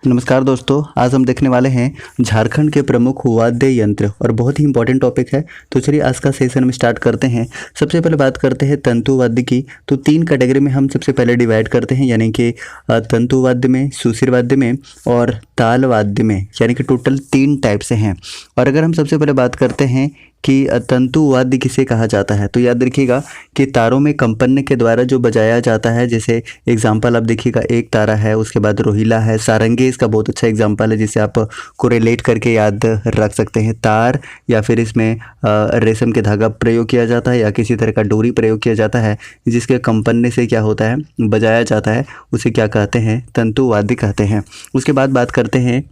नमस्कार दोस्तों, आज हम देखने वाले हैं झारखंड के प्रमुख वाद्य यंत्र और बहुत ही इंपॉर्टेंट टॉपिक है। तो चलिए आज का सेशन में स्टार्ट करते हैं। सबसे पहले बात करते हैं तंतु वाद्य की। तो तीन कैटेगरी में हम सबसे पहले डिवाइड करते हैं, यानी कि तंतु वाद्य में, सुशिर वाद्य में और ताल वाद्य में, यानी कि टोटल तीन टाइप से हैं। और अगर हम सबसे पहले बात करते हैं कि तंतु वाद्य किसे कहा जाता है, तो याद रखिएगा कि तारों में कंपन के द्वारा जो बजाया जाता है। जैसे एग्जांपल आप देखिएगा, एक तारा है, उसके बाद रोहिला है, सारंगी इसका बहुत अच्छा एग्जांपल है जिसे आप कोरिलेट करके याद रख सकते हैं। तार या फिर इसमें रेशम के धागा प्रयोग किया जाता है या किसी तरह का डोरी प्रयोग किया जाता है, जिसके कंपन से क्या होता है, बजाया जाता है, उसे क्या कहते हैं, तंतु वाद्य कहते हैं। उसके बाद बात करते हैं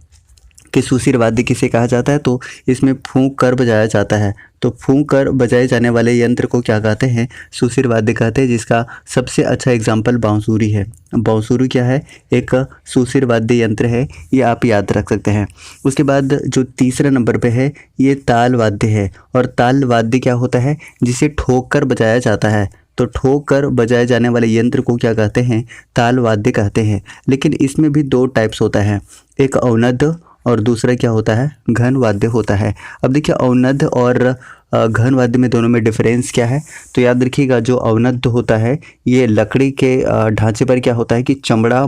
कि सुशिर वाद्य किसे कहा जाता है, तो इसमें फूंक कर बजाया जाता है। तो फूंक कर बजाए जाने वाले यंत्र को क्या कहते हैं, सुशिर वाद्य कहते हैं, जिसका सबसे अच्छा एग्जाम्पल बांसुरी है। बांसुरी क्या है, एक सुशिर वाद्य यंत्र है, ये आप याद रख सकते हैं। उसके बाद जो तीसरे नंबर पे है, ये ताल वाद्य है। और ताल वाद्य क्या होता है, जिसे ठोक कर बजाया जाता है। तो ठोक कर बजाए जाने वाले यंत्र को क्या कहते हैं, ताल वाद्य कहते हैं। लेकिन इसमें भी दो टाइप्स होता है, एक अवनद्ध और दूसरा क्या होता है, घन वाद्य होता है। अब देखिए अवनद्ध और घन वाद्य में दोनों में डिफरेंस क्या है, तो याद रखिएगा जो अवनद्ध होता है ये लकड़ी के ढांचे पर क्या होता है कि चमड़ा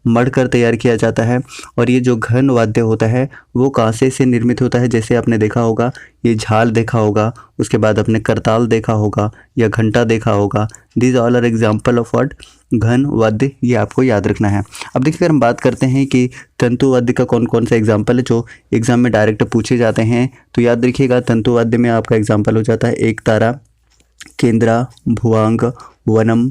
मढ़कर तैयार किया जाता है। और ये जो घन वाद्य होता है वो कांसे से निर्मित होता है। जैसे आपने देखा होगा, ये झाल देखा होगा, उसके बाद आपने करताल देखा होगा या घंटा देखा होगा। These all are example of what, घन वाद्य, ये आपको याद रखना है। अब देखिए अगर हम बात करते हैं कि तंतु वाद्य का कौन कौन सा एग्जाम्पल है जो एग्जाम में डायरेक्ट पूछे जाते हैं, तो याद रखिएगा तंतु वाद्य में आपका एग्जाम्पल हो जाता है एक तारा, केंद्रा, भुवांग, वनम,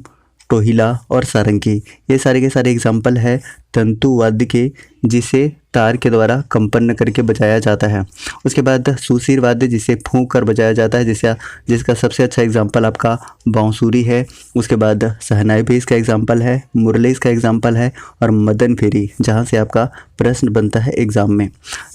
टोहिला और सारंगी। ये सारे के सारे एग्जाम्पल है तंतु वाद्य के, जिसे तार के द्वारा कंपन करके बजाया जाता है। उसके बाद सुशिर वाद्य, जिसे फूंक कर बजाया जाता है, जिसका सबसे अच्छा एग्जाम्पल आपका बांसुरी है। उसके बाद शहनाई भी इसका एग्जाम्पल है, मुरली इसका एग्जाम्पल है, और मदन फेरी, जहाँ से आपका प्रश्न बनता है एग्जाम में।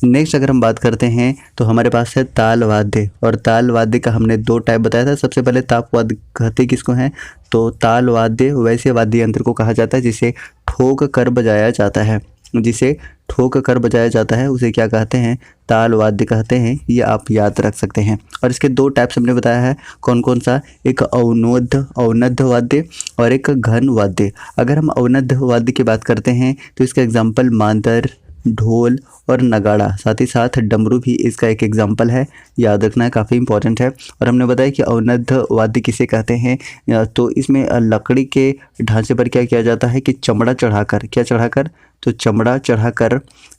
नेक्स्ट अगर हम बात करते हैं तो हमारे पास है ताल वाद्य। और ताल वाद्य का हमने दो टाइप बताया था। सबसे पहले ताप वाद्य कहते किसको हैं, तो ताल वाद्य वैसे वाद्य यंत्र को कहा जाता है जिसे ठोक कर बजाया जाता है। जिसे ठोक कर बजाया जाता है उसे क्या कहते हैं, ताल वाद्य कहते हैं। ये आप याद रख सकते हैं। और इसके दो टाइप्स हमने बताया है, कौन कौन सा, एक अवनद्ध वाद्य और एक घन वाद्य। अगर हम अवनद्ध वाद्य की बात करते हैं तो इसका एग्जाम्पल मांदर, ढोल और नगाड़ा, साथ ही साथ डमरू भी इसका एक एग्जाम्पल है, याद रखना है, काफ़ी इंपॉर्टेंट है। और हमने बताया कि अवनद्ध वाद्य किसे कहते हैं, तो इसमें लकड़ी के ढांचे पर क्या किया जाता है कि चमड़ा चढ़ाकर, क्या चढ़ाकर, तो चमड़ा चढ़ाकर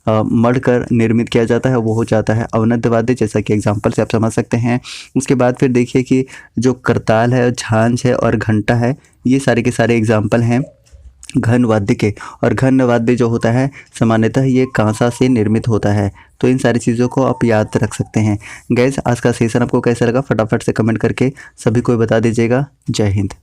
मढ़कर निर्मित किया जाता है, वो हो जाता है अवनद्ध वाद्य, जैसा कि एग्जाम्पल से आप समझ सकते हैं। उसके बाद फिर देखिए कि जो करताल है, झांझ है और घंटा है, ये सारे के सारे एग्जाम्पल हैं घन वाद्य के। और घन वाद्य जो होता है सामान्यतः ये कांसा से निर्मित होता है। तो इन सारी चीज़ों को आप याद रख सकते हैं। गैस आज का सेशन आपको कैसा लगा, फटाफट से कमेंट करके सभी को बता दीजिएगा। जय हिंद।